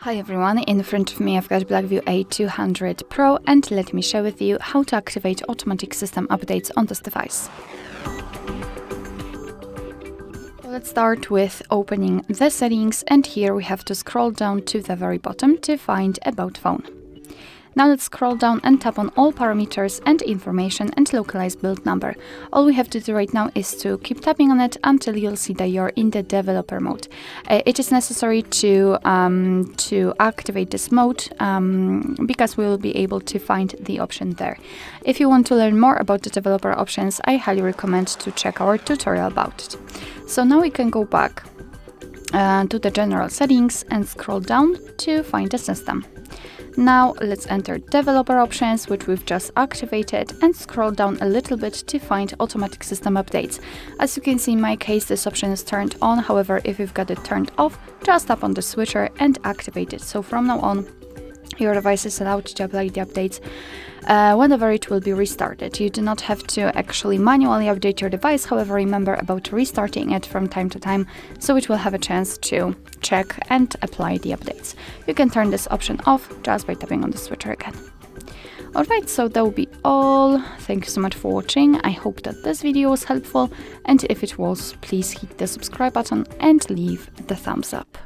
Hi everyone, in front of me I've got Blackview A200 Pro and let me share with you how to activate automatic system updates on this device. Let's start with opening the settings, and here we have to scroll down to the very bottom to find About Phone. Now let's scroll down and tap on all parameters and information and localize build number. All we have to do right now is to keep tapping on it until you'll see that you're in the developer mode. It is necessary to activate this mode because we will be able to find the option there. If you want to learn more about the developer options, I highly recommend to check our tutorial about it. So now we can go back to the general settings and scroll down to find the system. Now let's enter developer options, which we've just activated, and scroll down a little bit to find automatic system updates. As you can see, in my case this option is turned on. However, if you've got it turned off, just tap on the switcher and activate it. So from now on, your device is allowed to apply the updates whenever it will be restarted. You do not have to actually manually update your device. However, remember about restarting it from time to time, so it will have a chance to check and apply the updates. You can turn this option off just by tapping on the switcher again. Alright, so that will be all. Thank you so much for watching. I hope that this video was helpful, and if it was, please hit the subscribe button and leave the thumbs up.